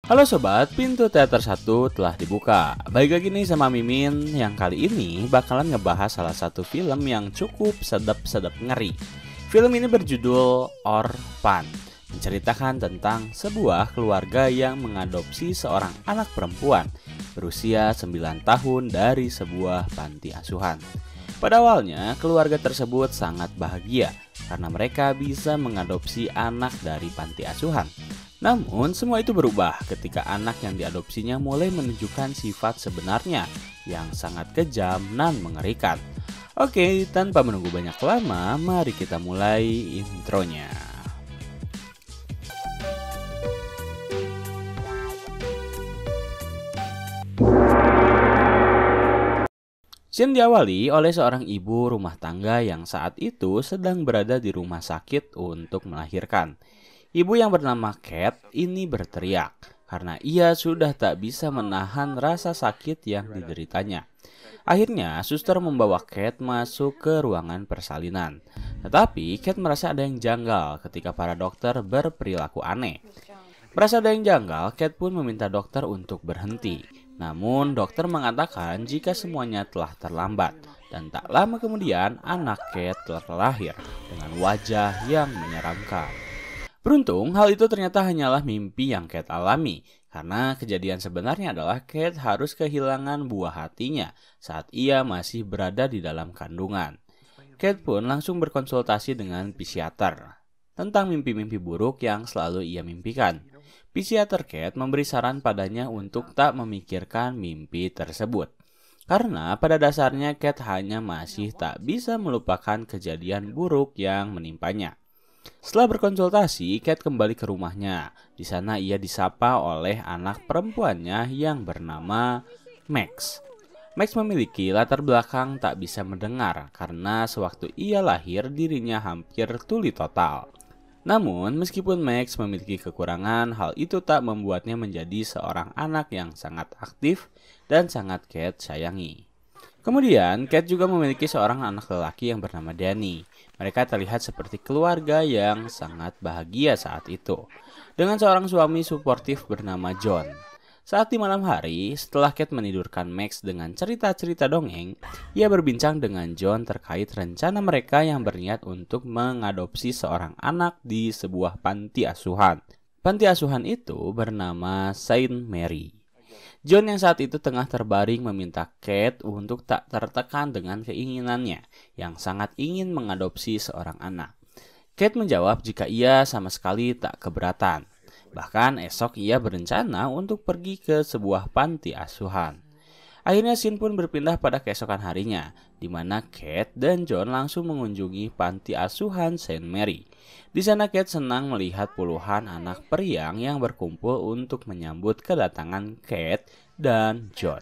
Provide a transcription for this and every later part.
Halo sobat, pintu teater 1 telah dibuka. Baik lagi nih sama Mimin yang kali ini bakalan ngebahas salah satu film yang cukup sedap-sedap ngeri. Film ini berjudul Orphan, menceritakan tentang sebuah keluarga yang mengadopsi seorang anak perempuan berusia 9 tahun dari sebuah panti asuhan. Pada awalnya, keluarga tersebut sangat bahagia karena mereka bisa mengadopsi anak dari panti asuhan. Namun, semua itu berubah ketika anak yang diadopsinya mulai menunjukkan sifat sebenarnya yang sangat kejam dan mengerikan. Oke, tanpa menunggu banyak lama, mari kita mulai intronya. Scene diawali oleh seorang ibu rumah tangga yang saat itu sedang berada di rumah sakit untuk melahirkan. Ibu yang bernama Kate ini berteriak karena ia sudah tak bisa menahan rasa sakit yang dideritanya. Akhirnya, suster membawa Kate masuk ke ruangan persalinan. Tetapi, Kate merasa ada yang janggal ketika para dokter berperilaku aneh. Merasa ada yang janggal, Kate pun meminta dokter untuk berhenti. Namun, dokter mengatakan jika semuanya telah terlambat. Dan tak lama kemudian, anak Kate telah lahir dengan wajah yang menyeramkan. Beruntung, hal itu ternyata hanyalah mimpi yang Kate alami. Karena kejadian sebenarnya adalah Kate harus kehilangan buah hatinya saat ia masih berada di dalam kandungan. Kate pun langsung berkonsultasi dengan psikiater tentang mimpi-mimpi buruk yang selalu ia mimpikan. Psikiater Kate memberi saran padanya untuk tak memikirkan mimpi tersebut. Karena pada dasarnya Kate hanya masih tak bisa melupakan kejadian buruk yang menimpanya. Setelah berkonsultasi, Kate kembali ke rumahnya. Di sana ia disapa oleh anak perempuannya yang bernama Max. Max memiliki latar belakang tak bisa mendengar karena sewaktu ia lahir dirinya hampir tuli total. Namun, meskipun Max memiliki kekurangan, hal itu tak membuatnya menjadi seorang anak yang sangat aktif dan sangat Kate sayangi. Kemudian, Kate juga memiliki seorang anak lelaki yang bernama Danny. Mereka terlihat seperti keluarga yang sangat bahagia saat itu, dengan seorang suami suportif bernama John. Saat di malam hari, setelah Kate menidurkan Max dengan cerita-cerita dongeng, ia berbincang dengan John terkait rencana mereka yang berniat untuk mengadopsi seorang anak di sebuah panti asuhan. Panti asuhan itu bernama Saint Mary. John yang saat itu tengah terbaring meminta Kate untuk tak tertekan dengan keinginannya yang sangat ingin mengadopsi seorang anak. Kate menjawab jika ia sama sekali tak keberatan. Bahkan esok ia berencana untuk pergi ke sebuah panti asuhan. Akhirnya scene pun berpindah pada keesokan harinya, di mana Kate dan John langsung mengunjungi panti asuhan Saint Mary. Di sana Kate senang melihat puluhan anak periang yang berkumpul untuk menyambut kedatangan Kate dan John.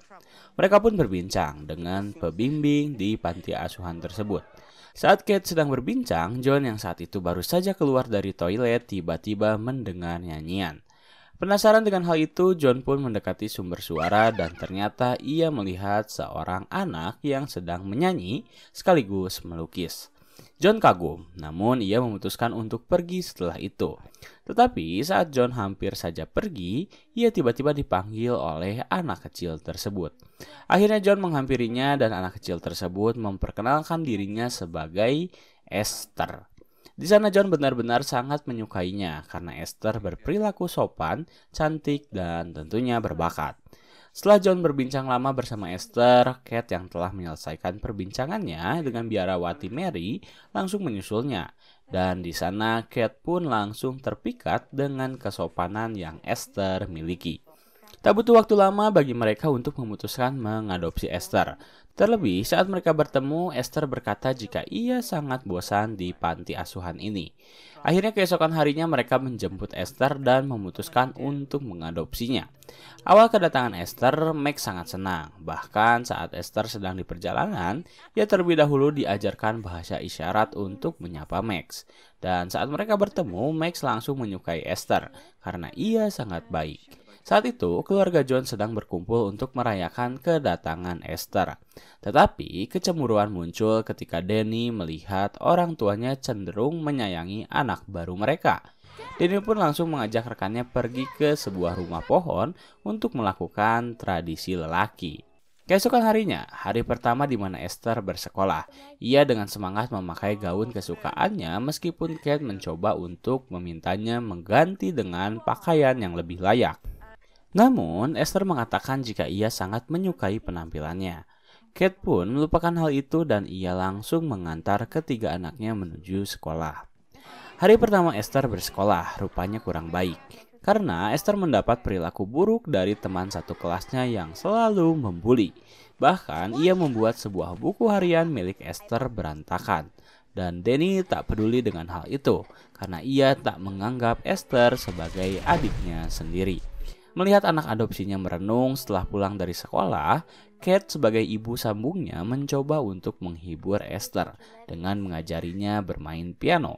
Mereka pun berbincang dengan pembimbing di panti asuhan tersebut. Saat Kate sedang berbincang, John yang saat itu baru saja keluar dari toilet tiba-tiba mendengar nyanyian. Penasaran dengan hal itu, John pun mendekati sumber suara dan ternyata ia melihat seorang anak yang sedang menyanyi sekaligus melukis. John kagum, namun ia memutuskan untuk pergi setelah itu. Tetapi saat John hampir saja pergi, ia tiba-tiba dipanggil oleh anak kecil tersebut. Akhirnya John menghampirinya dan anak kecil tersebut memperkenalkan dirinya sebagai Esther. Di sana John benar-benar sangat menyukainya karena Esther berperilaku sopan, cantik, dan tentunya berbakat. Setelah John berbincang lama bersama Esther, Kate yang telah menyelesaikan perbincangannya dengan biarawati Mary langsung menyusulnya. Dan di sana Kate pun langsung terpikat dengan kesopanan yang Esther miliki. Tak butuh waktu lama bagi mereka untuk memutuskan mengadopsi Esther. Terlebih saat mereka bertemu, Esther berkata jika ia sangat bosan di panti asuhan ini. Akhirnya keesokan harinya mereka menjemput Esther dan memutuskan untuk mengadopsinya. Awal kedatangan Esther, Max sangat senang. Bahkan saat Esther sedang di perjalanan, ia terlebih dahulu diajarkan bahasa isyarat untuk menyapa Max. Dan saat mereka bertemu, Max langsung menyukai Esther karena ia sangat baik. Saat itu, keluarga John sedang berkumpul untuk merayakan kedatangan Esther. Tetapi, kecemburuan muncul ketika Danny melihat orang tuanya cenderung menyayangi anak baru mereka. Danny pun langsung mengajak rekannya pergi ke sebuah rumah pohon untuk melakukan tradisi lelaki. Keesokan harinya, hari pertama di mana Esther bersekolah, ia dengan semangat memakai gaun kesukaannya meskipun Kate mencoba untuk memintanya mengganti dengan pakaian yang lebih layak. Namun, Esther mengatakan jika ia sangat menyukai penampilannya. Kate pun melupakan hal itu dan ia langsung mengantar ketiga anaknya menuju sekolah. Hari pertama Esther bersekolah rupanya kurang baik, karena Esther mendapat perilaku buruk dari teman satu kelasnya yang selalu membuli. Bahkan ia membuat sebuah buku harian milik Esther berantakan. Dan Danny tak peduli dengan hal itu, karena ia tak menganggap Esther sebagai adiknya sendiri. Melihat anak adopsinya merenung setelah pulang dari sekolah, Kate sebagai ibu sambungnya mencoba untuk menghibur Esther dengan mengajarinya bermain piano.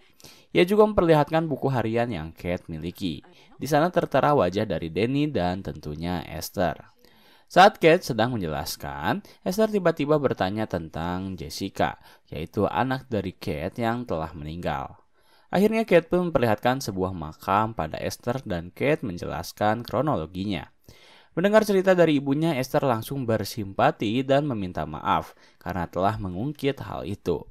Ia juga memperlihatkan buku harian yang Kate miliki. Di sana tertera wajah dari Danny dan tentunya Esther. Saat Kate sedang menjelaskan, Esther tiba-tiba bertanya tentang Jessica, yaitu anak dari Kate yang telah meninggal. Akhirnya Kate pun memperlihatkan sebuah makam pada Esther dan Kate menjelaskan kronologinya. Mendengar cerita dari ibunya, Esther langsung bersimpati dan meminta maaf karena telah mengungkit hal itu.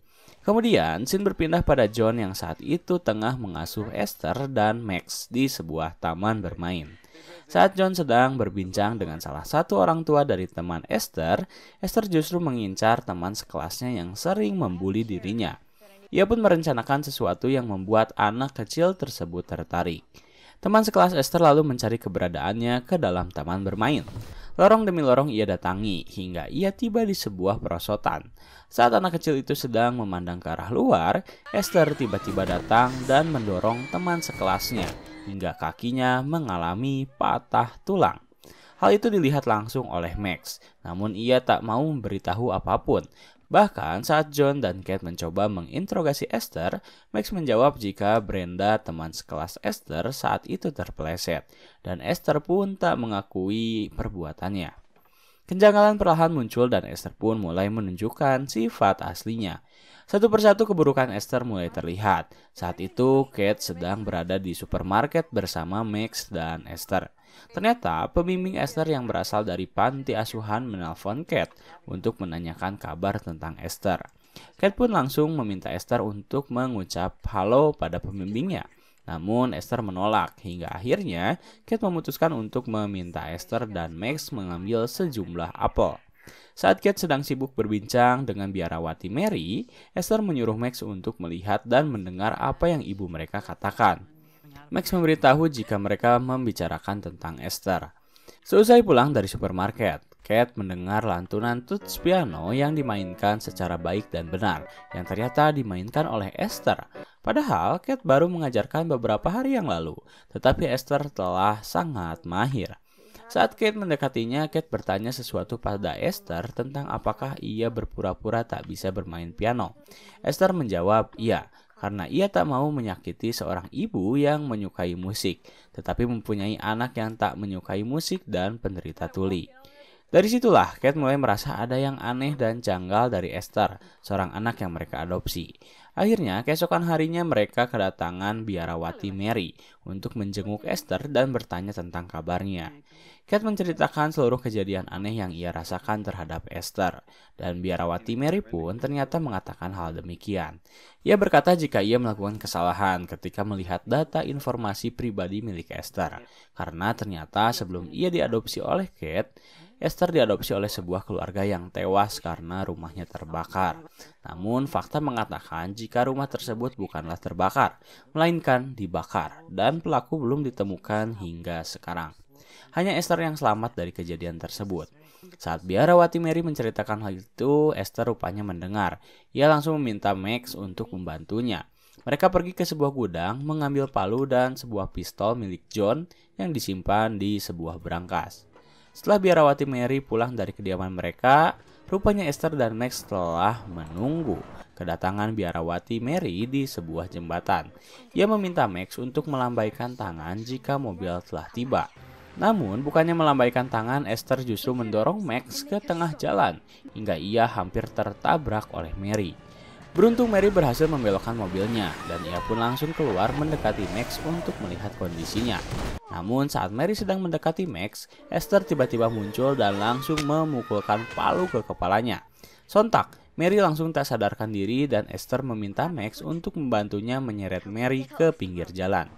Kemudian, scene berpindah pada John yang saat itu tengah mengasuh Esther dan Max di sebuah taman bermain. Saat John sedang berbincang dengan salah satu orang tua dari teman Esther, Esther justru mengincar teman sekelasnya yang sering membuli dirinya. Ia pun merencanakan sesuatu yang membuat anak kecil tersebut tertarik. Teman sekelas Esther lalu mencari keberadaannya ke dalam taman bermain. Lorong demi lorong ia datangi hingga ia tiba di sebuah perosotan. Saat anak kecil itu sedang memandang ke arah luar, Esther tiba-tiba datang dan mendorong teman sekelasnya hingga kakinya mengalami patah tulang. Hal itu dilihat langsung oleh Max, namun ia tak mau memberitahu apapun. Bahkan saat John dan Kate mencoba menginterogasi Esther, Max menjawab jika Brenda teman sekelas Esther saat itu terpeleset, dan Esther pun tak mengakui perbuatannya. Kejanggalan perlahan muncul dan Esther pun mulai menunjukkan sifat aslinya. Satu persatu keburukan Esther mulai terlihat. Saat itu Kate sedang berada di supermarket bersama Max dan Esther. Ternyata pembimbing Esther yang berasal dari panti asuhan menelpon Kate untuk menanyakan kabar tentang Esther. Kate pun langsung meminta Esther untuk mengucap halo pada pembimbingnya. Namun Esther menolak hingga akhirnya Kate memutuskan untuk meminta Esther dan Max mengambil sejumlah apel. Saat Kate sedang sibuk berbincang dengan biarawati Mary, Esther menyuruh Max untuk melihat dan mendengar apa yang ibu mereka katakan. Max memberitahu jika mereka membicarakan tentang Esther. Seusai pulang dari supermarket, Kate mendengar lantunan tuts piano yang dimainkan secara baik dan benar, yang ternyata dimainkan oleh Esther. Padahal Kate baru mengajarkan beberapa hari yang lalu, tetapi Esther telah sangat mahir. Saat Kate mendekatinya, Kate bertanya sesuatu pada Esther tentang apakah ia berpura-pura tak bisa bermain piano. Esther menjawab iya, karena ia tak mau menyakiti seorang ibu yang menyukai musik, tetapi mempunyai anak yang tak menyukai musik dan penderita tuli. Dari situlah Kate mulai merasa ada yang aneh dan janggal dari Esther, seorang anak yang mereka adopsi. Akhirnya, keesokan harinya mereka kedatangan biarawati Mary untuk menjenguk Esther dan bertanya tentang kabarnya. Kate menceritakan seluruh kejadian aneh yang ia rasakan terhadap Esther, dan biarawati Mary pun ternyata mengatakan hal demikian. Ia berkata jika ia melakukan kesalahan ketika melihat data informasi pribadi milik Esther, karena ternyata sebelum ia diadopsi oleh Kate, Esther diadopsi oleh sebuah keluarga yang tewas karena rumahnya terbakar. Namun fakta mengatakan jika rumah tersebut bukanlah terbakar, melainkan dibakar, dan pelaku belum ditemukan hingga sekarang. Hanya Esther yang selamat dari kejadian tersebut. Saat biarawati Mary menceritakan hal itu, Esther rupanya mendengar. Ia langsung meminta Max untuk membantunya. Mereka pergi ke sebuah gudang, mengambil palu dan sebuah pistol milik John yang disimpan di sebuah berangkas. Setelah biarawati Mary pulang dari kediaman mereka, rupanya Esther dan Max telah menunggu kedatangan biarawati Mary di sebuah jembatan. Ia meminta Max untuk melambaikan tangan jika mobil telah tiba. Namun, bukannya melambaikan tangan, Esther justru mendorong Max ke tengah jalan hingga ia hampir tertabrak oleh Mary. Beruntung Mary berhasil membelokkan mobilnya dan ia pun langsung keluar mendekati Max untuk melihat kondisinya. Namun saat Mary sedang mendekati Max, Esther tiba-tiba muncul dan langsung memukulkan palu ke kepalanya. Sontak, Mary langsung tak sadarkan diri dan Esther meminta Max untuk membantunya menyeret Mary ke pinggir jalan.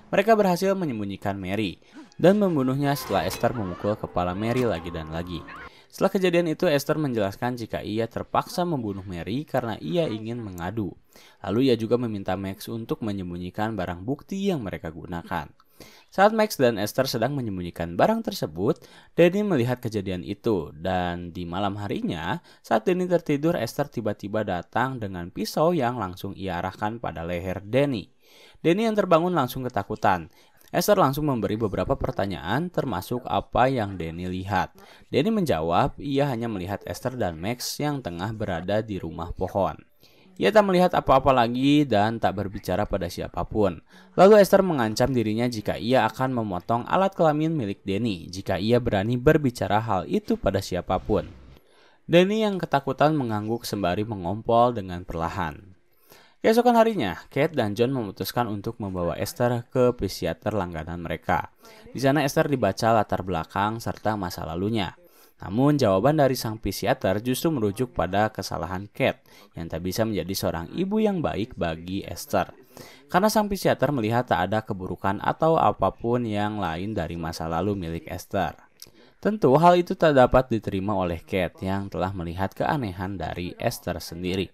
Mereka berhasil menyembunyikan Mary dan membunuhnya setelah Esther memukul kepala Mary lagi dan lagi. Setelah kejadian itu, Esther menjelaskan jika ia terpaksa membunuh Mary karena ia ingin mengadu. Lalu ia juga meminta Max untuk menyembunyikan barang bukti yang mereka gunakan. Saat Max dan Esther sedang menyembunyikan barang tersebut, Danny melihat kejadian itu. Dan di malam harinya, saat Danny tertidur, Esther tiba-tiba datang dengan pisau yang langsung ia arahkan pada leher Danny. Danny yang terbangun langsung ketakutan. Esther langsung memberi beberapa pertanyaan termasuk apa yang Danny lihat. Danny menjawab ia hanya melihat Esther dan Max yang tengah berada di rumah pohon. Ia tak melihat apa-apa lagi dan tak berbicara pada siapapun. Lalu Esther mengancam dirinya jika ia akan memotong alat kelamin milik Danny jika ia berani berbicara hal itu pada siapapun. Danny yang ketakutan mengangguk sembari mengompol dengan perlahan. Keesokan harinya, Kate dan John memutuskan untuk membawa Esther ke psikiater langganan mereka. Di sana Esther dibaca latar belakang serta masa lalunya. Namun jawaban dari sang psikiater justru merujuk pada kesalahan Kate yang tak bisa menjadi seorang ibu yang baik bagi Esther. Karena sang psikiater melihat tak ada keburukan atau apapun yang lain dari masa lalu milik Esther. Tentu hal itu tak dapat diterima oleh Kate yang telah melihat keanehan dari Esther sendiri.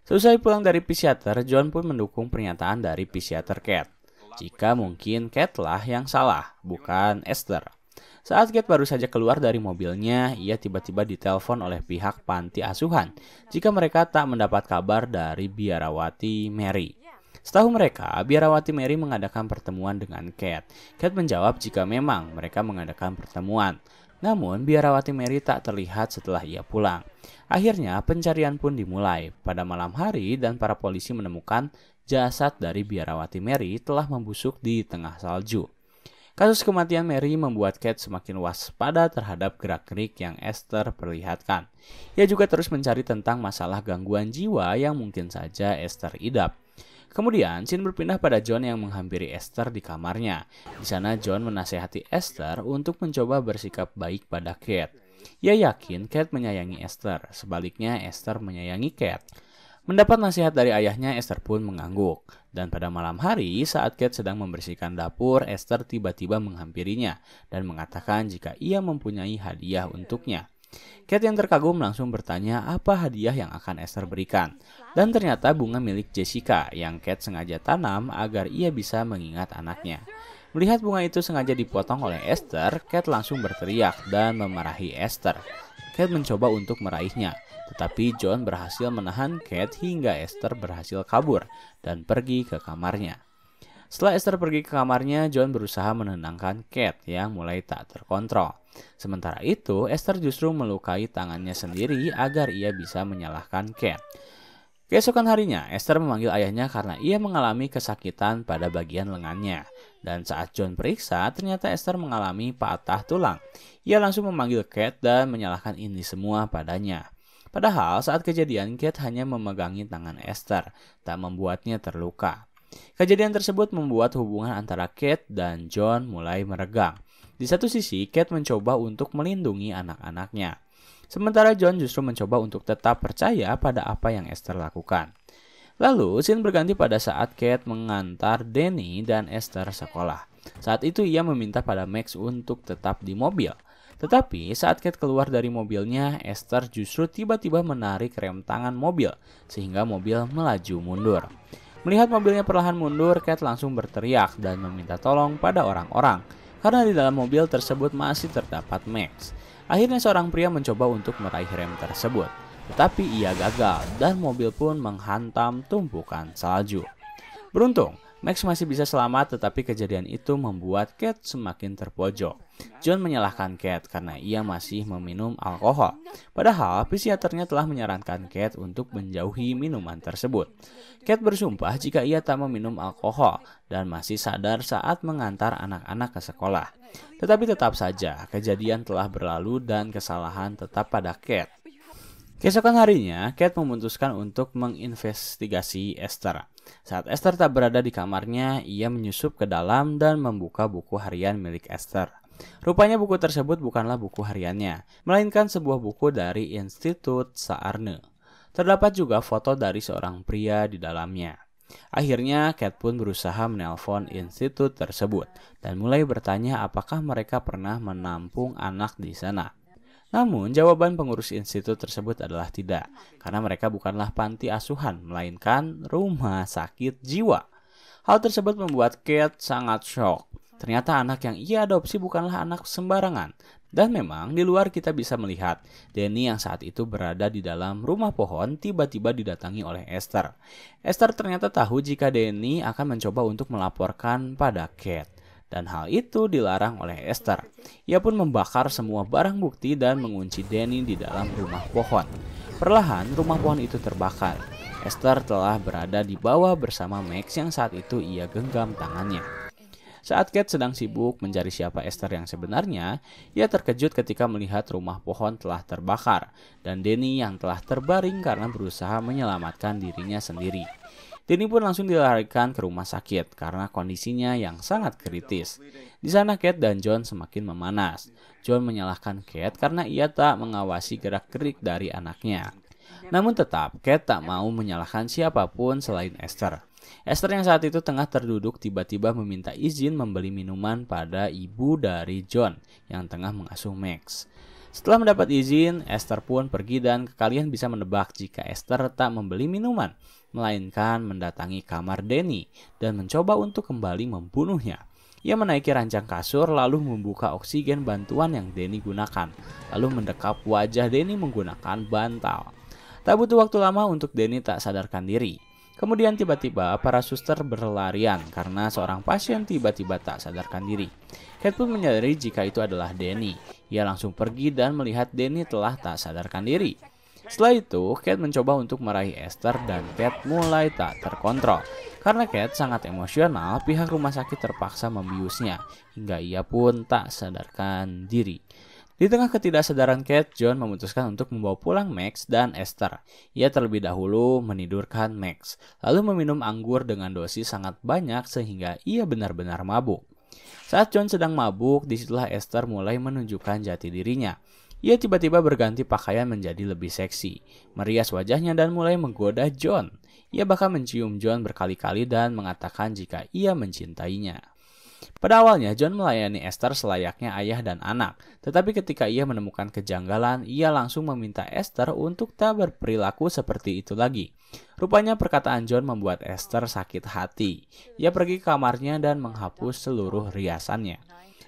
Selesai pulang dari psikiater, John pun mendukung pernyataan dari psikiater Kate. Jika mungkin Kate lah yang salah, bukan Esther. Saat Kate baru saja keluar dari mobilnya, ia tiba-tiba ditelepon oleh pihak panti asuhan jika mereka tak mendapat kabar dari biarawati Mary. Setahu mereka, biarawati Mary mengadakan pertemuan dengan Kate. Kate menjawab jika memang mereka mengadakan pertemuan. Namun, biarawati Mary tak terlihat setelah ia pulang. Akhirnya, pencarian pun dimulai pada malam hari dan para polisi menemukan jasad dari biarawati Mary telah membusuk di tengah salju. Kasus kematian Mary membuat Kate semakin waspada terhadap gerak-gerik yang Esther perlihatkan. Ia juga terus mencari tentang masalah gangguan jiwa yang mungkin saja Esther idap. Kemudian, scene berpindah pada John yang menghampiri Esther di kamarnya. Di sana, John menasehati Esther untuk mencoba bersikap baik pada Kate. Ia yakin Kate menyayangi Esther, sebaliknya Esther menyayangi Kate. Mendapat nasihat dari ayahnya, Esther pun mengangguk. Dan pada malam hari, saat Kate sedang membersihkan dapur, Esther tiba-tiba menghampirinya dan mengatakan jika ia mempunyai hadiah untuknya. Kate yang terkagum langsung bertanya apa hadiah yang akan Esther berikan. Dan ternyata bunga milik Jessica yang Kate sengaja tanam agar ia bisa mengingat anaknya. Melihat bunga itu sengaja dipotong oleh Esther, Kate langsung berteriak dan memarahi Esther. Kate mencoba untuk meraihnya, tetapi John berhasil menahan Kate hingga Esther berhasil kabur dan pergi ke kamarnya. Setelah Esther pergi ke kamarnya, John berusaha menenangkan Kate yang mulai tak terkontrol. Sementara itu, Esther justru melukai tangannya sendiri agar ia bisa menyalahkan Kate. Keesokan harinya, Esther memanggil ayahnya karena ia mengalami kesakitan pada bagian lengannya. Dan saat John periksa, ternyata Esther mengalami patah tulang. Ia langsung memanggil Kate dan menyalahkan ini semua padanya. Padahal saat kejadian, Kate hanya memegangi tangan Esther, tak membuatnya terluka. Kejadian tersebut membuat hubungan antara Kate dan John mulai meregang. Di satu sisi, Kate mencoba untuk melindungi anak-anaknya. Sementara John justru mencoba untuk tetap percaya pada apa yang Esther lakukan. Lalu, scene berganti pada saat Kate mengantar Danny dan Esther sekolah. Saat itu ia meminta pada Max untuk tetap di mobil. Tetapi saat Kate keluar dari mobilnya, Esther justru tiba-tiba menarik rem tangan mobil, sehingga mobil melaju mundur. Melihat mobilnya perlahan mundur, Kate langsung berteriak dan meminta tolong pada orang-orang, karena di dalam mobil tersebut masih terdapat Max. Akhirnya seorang pria mencoba untuk meraih rem tersebut, tetapi ia gagal dan mobil pun menghantam tumpukan salju. Beruntung, Max masih bisa selamat, tetapi kejadian itu membuat Kate semakin terpojok. John menyalahkan Kate karena ia masih meminum alkohol. Padahal, psikiaternya telah menyarankan Kate untuk menjauhi minuman tersebut. Kate bersumpah jika ia tak meminum alkohol dan masih sadar saat mengantar anak-anak ke sekolah. Tetapi tetap saja, kejadian telah berlalu dan kesalahan tetap pada Kate. Keesokan harinya, Kate memutuskan untuk menginvestigasi Esther. Saat Esther tak berada di kamarnya, ia menyusup ke dalam dan membuka buku harian milik Esther. Rupanya buku tersebut bukanlah buku hariannya, melainkan sebuah buku dari Institut Saarne. Terdapat juga foto dari seorang pria di dalamnya. Akhirnya, Kate pun berusaha menelpon institut tersebut dan mulai bertanya apakah mereka pernah menampung anak di sana. Namun, jawaban pengurus institut tersebut adalah tidak, karena mereka bukanlah panti asuhan, melainkan rumah sakit jiwa. Hal tersebut membuat Kate sangat shock. Ternyata anak yang ia adopsi bukanlah anak sembarangan. Dan memang di luar kita bisa melihat Danny yang saat itu berada di dalam rumah pohon tiba-tiba didatangi oleh Esther. Esther ternyata tahu jika Danny akan mencoba untuk melaporkan pada Kate. Dan hal itu dilarang oleh Esther. Ia pun membakar semua barang bukti dan mengunci Danny di dalam rumah pohon. Perlahan rumah pohon itu terbakar. Esther telah berada di bawah bersama Max yang saat itu ia genggam tangannya. Saat Kate sedang sibuk mencari siapa Esther yang sebenarnya, ia terkejut ketika melihat rumah pohon telah terbakar dan Danny yang telah terbaring karena berusaha menyelamatkan dirinya sendiri. Danny pun langsung dilarikan ke rumah sakit karena kondisinya yang sangat kritis. Di sana Kate dan John semakin memanas. John menyalahkan Kate karena ia tak mengawasi gerak-gerik dari anaknya. Namun tetap, Kate tak mau menyalahkan siapapun selain Esther. Esther yang saat itu tengah terduduk tiba-tiba meminta izin membeli minuman pada ibu dari John yang tengah mengasuh Max. Setelah mendapat izin, Esther pun pergi dan kalian bisa menebak jika Esther tak membeli minuman, melainkan mendatangi kamar Danny dan mencoba untuk kembali membunuhnya. Ia menaiki rancang kasur lalu membuka oksigen bantuan yang Danny gunakan, lalu mendekap wajah Danny menggunakan bantal. Tak butuh waktu lama untuk Danny tak sadarkan diri. Kemudian tiba-tiba para suster berlarian karena seorang pasien tiba-tiba tak sadarkan diri. Kate pun menyadari jika itu adalah Danny. Ia langsung pergi dan melihat Danny telah tak sadarkan diri. Setelah itu, Kate mencoba untuk meraih Esther dan Kate mulai tak terkontrol. Karena Kate sangat emosional, pihak rumah sakit terpaksa membiusnya hingga ia pun tak sadarkan diri. Di tengah ketidaksadaran Kate, John memutuskan untuk membawa pulang Max dan Esther. Ia terlebih dahulu menidurkan Max, lalu meminum anggur dengan dosis sangat banyak sehingga ia benar-benar mabuk. Saat John sedang mabuk, disitulah Esther mulai menunjukkan jati dirinya. Ia tiba-tiba berganti pakaian menjadi lebih seksi, merias wajahnya dan mulai menggoda John. Ia bahkan mencium John berkali-kali dan mengatakan jika ia mencintainya. Pada awalnya, John melayani Esther selayaknya ayah dan anak, tetapi ketika ia menemukan kejanggalan, ia langsung meminta Esther untuk tak berperilaku seperti itu lagi. Rupanya perkataan John membuat Esther sakit hati. Ia pergi ke kamarnya dan menghapus seluruh riasannya.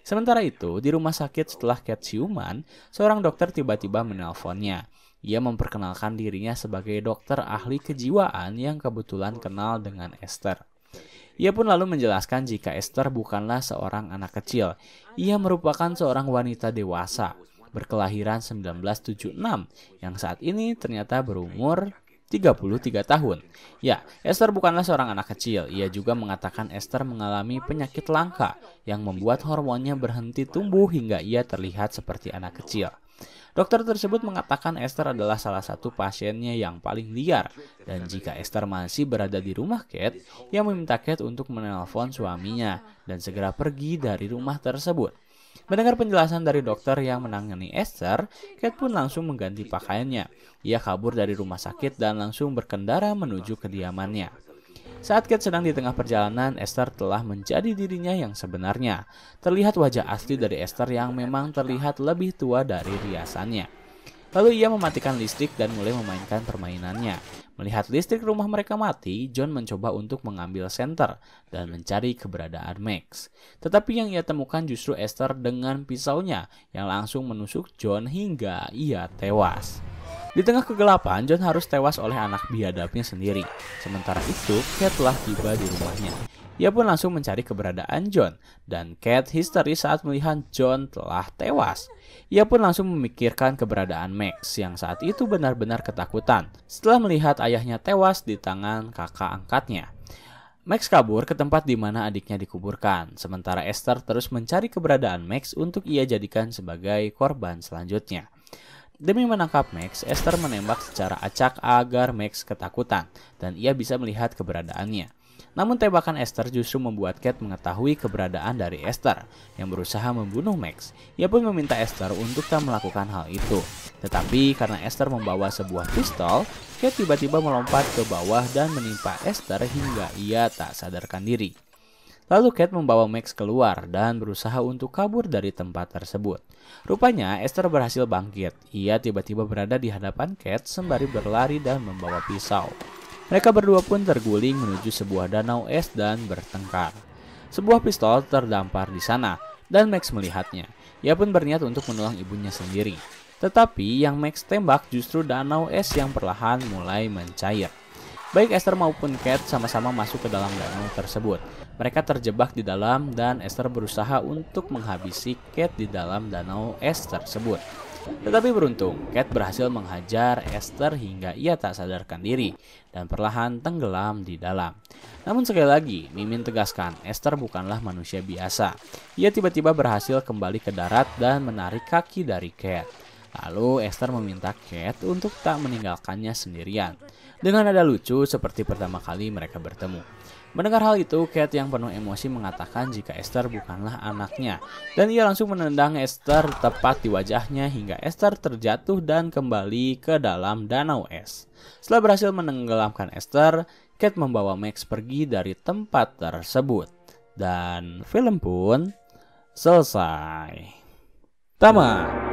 Sementara itu, di rumah sakit setelah Kate siuman, seorang dokter tiba-tiba menelponnya. Ia memperkenalkan dirinya sebagai dokter ahli kejiwaan yang kebetulan kenal dengan Esther. Ia pun lalu menjelaskan jika Esther bukanlah seorang anak kecil. Ia merupakan seorang wanita dewasa, berkelahiran 1976, yang saat ini ternyata berumur 33 tahun. Ya, Esther bukanlah seorang anak kecil. Ia juga mengatakan Esther mengalami penyakit langka yang membuat hormonnya berhenti tumbuh hingga ia terlihat seperti anak kecil. Dokter tersebut mengatakan Esther adalah salah satu pasiennya yang paling liar. Dan jika Esther masih berada di rumah Kate, ia meminta Kate untuk menelpon suaminya dan segera pergi dari rumah tersebut. Mendengar penjelasan dari dokter yang menangani Esther, Kate pun langsung mengganti pakaiannya. Ia kabur dari rumah sakit dan langsung berkendara menuju kediamannya. Saat Kate sedang di tengah perjalanan, Esther telah menjadi dirinya yang sebenarnya. Terlihat wajah asli dari Esther yang memang terlihat lebih tua dari riasannya. Lalu ia mematikan listrik dan mulai memainkan permainannya. Melihat listrik rumah mereka mati, John mencoba untuk mengambil senter dan mencari keberadaan Max. Tetapi yang ia temukan justru Esther dengan pisaunya yang langsung menusuk John hingga ia tewas. Di tengah kegelapan, John harus tewas oleh anak biadabnya sendiri. Sementara itu, Kate telah tiba di rumahnya. Ia pun langsung mencari keberadaan John, dan Kate histeris saat melihat John telah tewas. Ia pun langsung memikirkan keberadaan Max yang saat itu benar-benar ketakutan setelah melihat ayahnya tewas di tangan kakak angkatnya. Max kabur ke tempat di mana adiknya dikuburkan, sementara Esther terus mencari keberadaan Max untuk ia jadikan sebagai korban selanjutnya. Demi menangkap Max, Esther menembak secara acak agar Max ketakutan dan ia bisa melihat keberadaannya. Namun tembakan Esther justru membuat Kate mengetahui keberadaan dari Esther yang berusaha membunuh Max. Ia pun meminta Esther untuk tak melakukan hal itu. Tetapi karena Esther membawa sebuah pistol, Kate tiba-tiba melompat ke bawah dan menimpa Esther hingga ia tak sadarkan diri. Lalu Kate membawa Max keluar dan berusaha untuk kabur dari tempat tersebut. Rupanya Esther berhasil bangkit. Ia tiba-tiba berada di hadapan Kate sembari berlari dan membawa pisau. Mereka berdua pun terguling menuju sebuah danau es dan bertengkar. Sebuah pistol terdampar di sana dan Max melihatnya. Ia pun berniat untuk menolong ibunya sendiri. Tetapi yang Max tembak justru danau es yang perlahan mulai mencair. Baik Esther maupun Kate sama-sama masuk ke dalam danau tersebut. Mereka terjebak di dalam dan Esther berusaha untuk menghabisi Kate di dalam danau es tersebut. Tetapi beruntung, Kate berhasil menghajar Esther hingga ia tak sadarkan diri dan perlahan tenggelam di dalam. Namun sekali lagi, Mimin tegaskan Esther bukanlah manusia biasa. Ia tiba-tiba berhasil kembali ke darat dan menarik kaki dari Kate. Lalu Esther meminta Kate untuk tak meninggalkannya sendirian. Dengan nada lucu seperti pertama kali mereka bertemu. Mendengar hal itu, Kate yang penuh emosi mengatakan jika Esther bukanlah anaknya. Dan ia langsung menendang Esther tepat di wajahnya hingga Esther terjatuh dan kembali ke dalam danau es. Setelah berhasil menenggelamkan Esther, Kate membawa Max pergi dari tempat tersebut. Dan film pun selesai. Tamat.